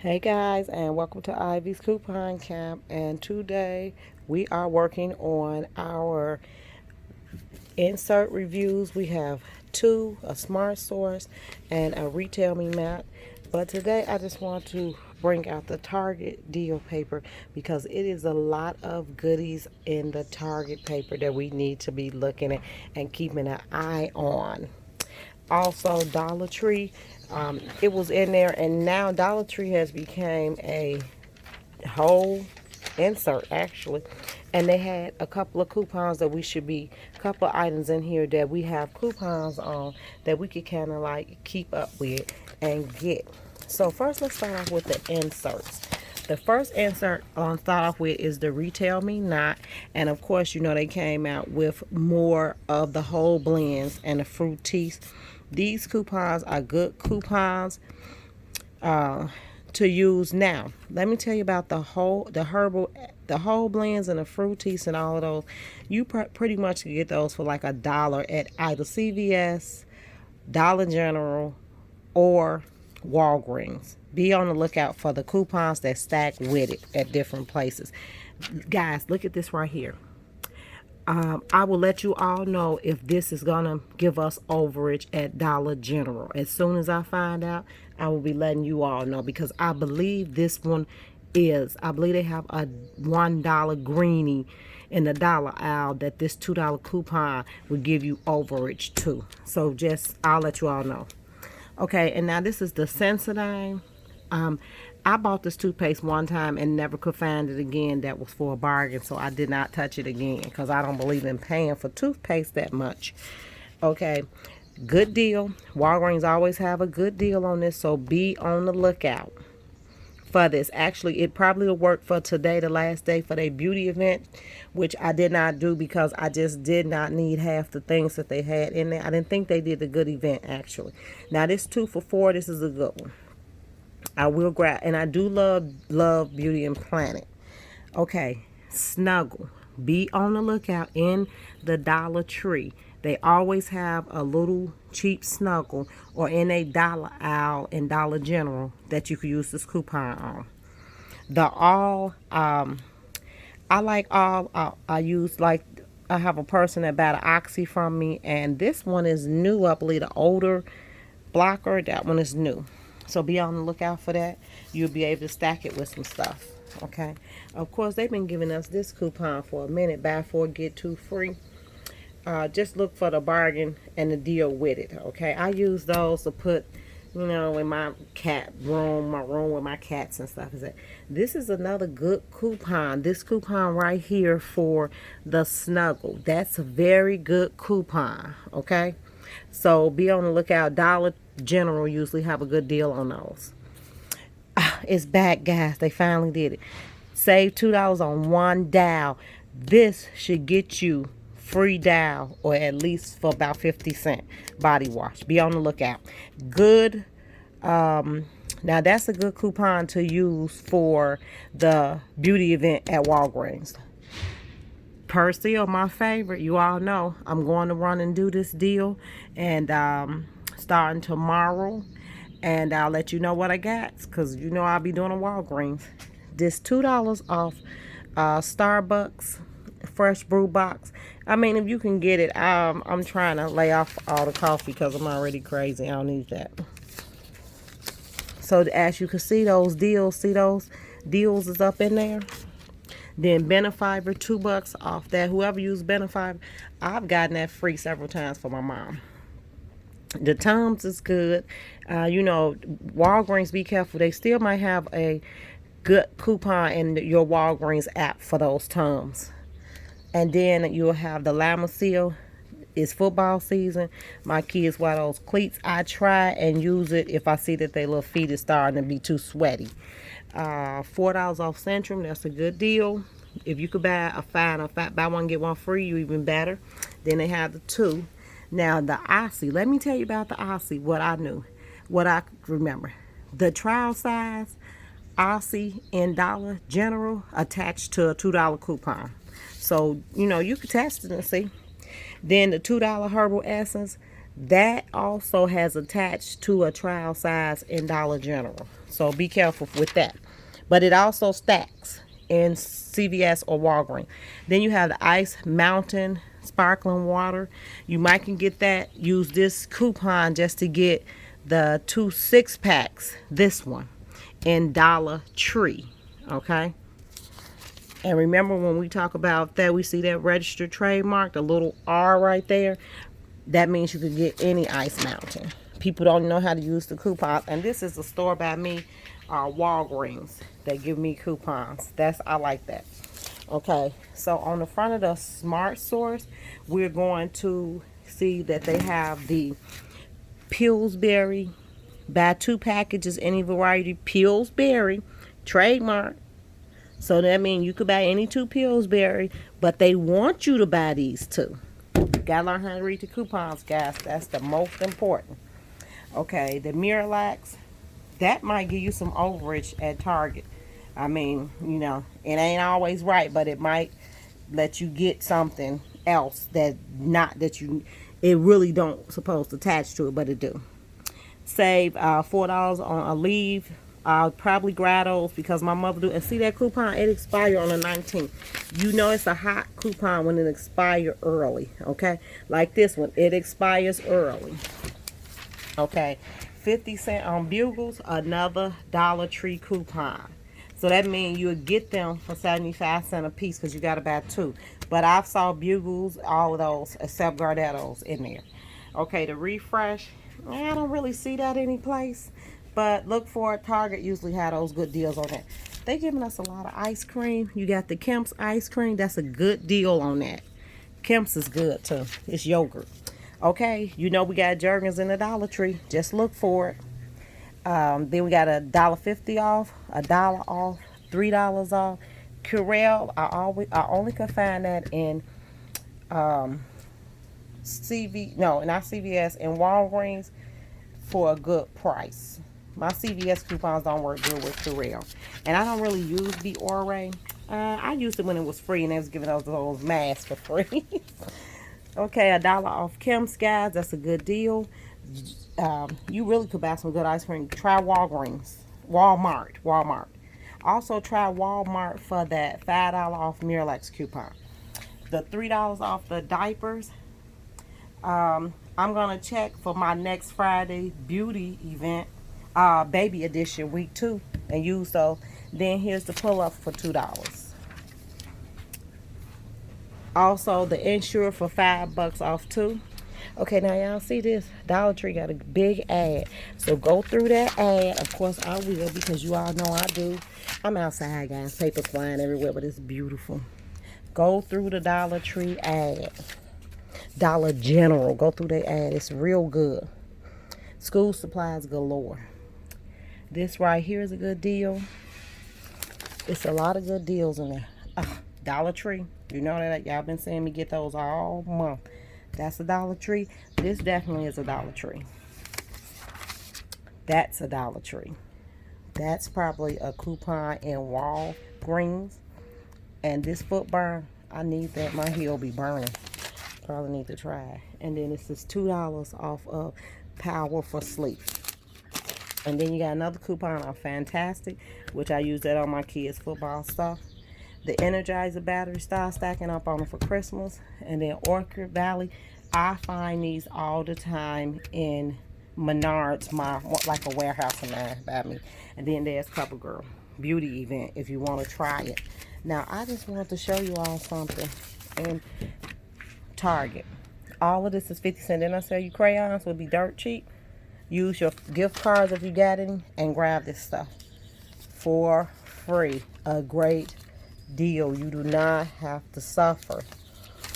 Hey guys, and welcome to Ivy's Coupon Camp. And today we are working on our insert reviews. We have two, a SmartSource and a Retailmenot. But today I just want to bring out the Target deal paper because it is a lot of goodies in the Target paper that we need to be looking at and keeping an eye on. Also, Dollar Tree, it was in there, and now Dollar Tree has become a whole insert actually, and they had a couple of coupons that we should be, a couple of items in here that we have coupons on that we could kind of like keep up with and get. So first, let's start off with the inserts. The first insert on start off with is the Retailmenot, and of course, you know they came out with more of the whole blends and the fruities. These coupons are good coupons to use now. Let me tell you about the whole blends and the fruities and all of those. You pretty much can get those for like $1 at either CVS, Dollar General, or Walgreens. Be on the lookout for the coupons that stack with it at different places. Guys, look at this right here. I will let you all know if this is gonna give us overage at Dollar General. As soon as I find out, I will be letting you all know, because I believe this one is. I believe they have a $1 greenie in the dollar aisle that this $2 coupon will give you overage too. So I'll let you all know. Okay, and now this is the Sensodyne. I bought this toothpaste one time and never could find it again. That was for a bargain, so I did not touch it again because I don't believe in paying for toothpaste that much. Okay, good deal. Walgreens always have a good deal on this, so be on the lookout for this. Actually, it probably will work for today, the last day for their beauty event, which I did not do because I just did not need half the things that they had in there. I didn't think they did a good event, actually. Now, this 2 for $4, this is a good one. I will grab, and I do love Beauty and Planet. Okay, Snuggle. Be on the lookout in the Dollar Tree. They always have a little cheap Snuggle, or in a dollar aisle in Dollar General, that you could use this coupon on. The all, I like all. I use, like, I have a person that bought an Oxy from me, and this one is new. I believe the older blocker, that one is new. So be on the lookout for that. You'll be able to stack it with some stuff. Okay. Of course, they've been giving us this coupon for a minute. Buy 4, get 2 free. Just look for the bargain and the deal with it. Okay. I use those to put, in my cat room, my room with my cats and stuff. This is another good coupon. This coupon right here for the Snuggle. That's a very good coupon. Okay. So be on the lookout. Dollar General usually have a good deal on those. It's back, guys. They finally did it. Save $2 on one dial. This should get you free dial, or at least for about 50 cents body wash. Be on the lookout. Good. Now that's a good coupon to use for the beauty event at Walgreens. Percy, or my favorite, you all know I'm going to run and do this deal, and starting tomorrow, and I'll let you know what I got, because I'll be doing a Walgreens. This $2 off Starbucks fresh brew box. I mean, if you can get it, I'm trying to lay off all the coffee because I'm already crazy. I don't need that. So as you can see, those deals is up in there. Then Benefiber, $2 off that. Whoever used Benefiber, I've gotten that free several times for my mom. The Tums is good. Walgreens, be careful. They still might have a good coupon in your Walgreens app for those Tums. And then you'll have the Lamasil. It's football season. My kids wear those cleats. I try and use it if I see that their little feet is starting to be too sweaty. $4 off Centrum. That's a good deal. If you could buy buy one get one free, you even better. Then they have the 2. Now the Aussie. Let me tell you about the Aussie. What I remember. The trial size Aussie in Dollar General attached to a $2 coupon. So you could test it and see. Then the $2 herbal essence, that also has attached to a trial size in Dollar General. So be careful with that. But it also stacks in CVS or Walgreens. Then you have the Ice Mountain sparkling water. You might can get that. Use this coupon just to get the 2 6-packs. This one in Dollar Tree. Okay. And remember, when we talk about that, we see that registered trademark, the little R right there. That means you can get any Ice Mountain. People don't know how to use the coupons. And this is a store by me, Walgreens. They give me coupons. I like that. Okay, so on the front of the SmartSource, we're going to see that they have the Pillsbury. Buy 2 packages, any variety. Pillsbury, trademark. So that means you could buy any 2 Pillsbury, but they want you to buy these 2. Gotta learn how to read the coupons, guys. That's the most important. Okay, the Miralax, that might give you some overage at Target. I mean, you know, it ain't always right, but it might let you get something else it really don't supposed to attach to it, but it do. Save $4 on a leave. I'll probably grab those because my mother do. And see that coupon? It expired on the 19th. You know it's a hot coupon when it expires early. Okay? Like this one. It expires early. Okay. 50 cents on Bugles. Another Dollar Tree coupon. So that means you'll get them for 75 cents a piece because you got to buy 2. But I've saw Bugles, all of those, except Gardettos in there. Okay, the Refresh. I don't really see that anyplace. But look for it. Target usually have those good deals on that. They giving us a lot of ice cream. You got the Kemp's ice cream. That's a good deal on that. Kemp's is good too. It's yogurt. Okay, you know we got Jergens in the Dollar Tree. Just look for it. Then we got $1.50 off, $1 off, $3 off. Curel, I only could find that in not CVS, in Walgreens for a good price. My CVS coupons don't work good with Curel. And I don't really use the Ore. I used it when it was free and they was giving us those masks for free. Okay, $1 off Kemp's, guys. That's a good deal. You really could buy some good ice cream. Try Walmart. Also try Walmart for that $5 off Miralax coupon. The $3 off the diapers. I'm going to check for my next Friday beauty event, baby edition week 2, and use those. Then here's the pull-up for $2. Also, the Ensure for $5 off too. Okay, now y'all see this? Dollar Tree got a big ad. So go through that ad. Of course, I will because you all know I do. I'm outside, guys. Paper's flying everywhere, but it's beautiful. Go through the Dollar Tree ad. Dollar General. Go through the ad. It's real good. School supplies galore. This right here is a good deal. It's a lot of good deals in there. Dollar Tree. You know that y'all been seeing me get those all month. That's a Dollar Tree. This definitely is a Dollar Tree. That's a Dollar Tree. That's probably a coupon in Walgreens. And this foot burn, I need that. My heel be burning. Probably need to try. And then this is $2 off of Power for Sleep. And then you got another coupon on Fantastic, which I use that on my kids' football stuff. The Energizer battery start stacking up on them for Christmas. And then Orchard Valley. I find these all the time in Menards, like a warehouse in there by me. And then there's CoverGirl beauty event if you want to try it. Now, I just want to show you all something in Target. All of this is 50 cents. Then I sell you crayons will be dirt cheap. Use your gift cards if you got any and grab this stuff for free. A great deal. You do not have to suffer.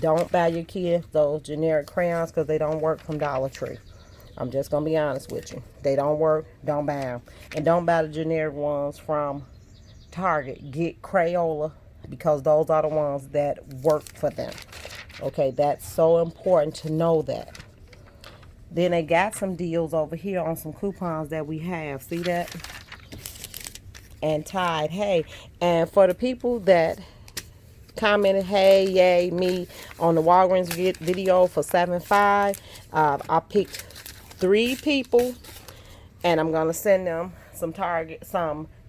Don't buy your kids those generic crayons because they don't work from Dollar Tree. I'm just going to be honest with you. They don't work. Don't buy them. And don't buy the generic ones from Target. Get Crayola because those are the ones that work for them. Okay, that's so important to know that. Then they got some deals over here on some coupons that we have. See that? And Tide, hey. And for the people that commented, hey, yay, me, on the Walgreens video for $7.5, I picked 3 people. And I'm going to send them some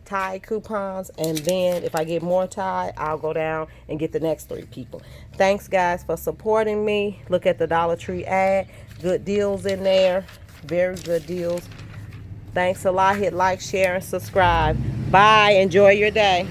Tide coupons, and then if I get more Tide, I'll go down and get the next 3 people. Thanks guys for supporting me. Look at the Dollar Tree ad. Good deals in there. Very good deals. Thanks a lot. Hit like, share, and subscribe. Bye. Enjoy your day.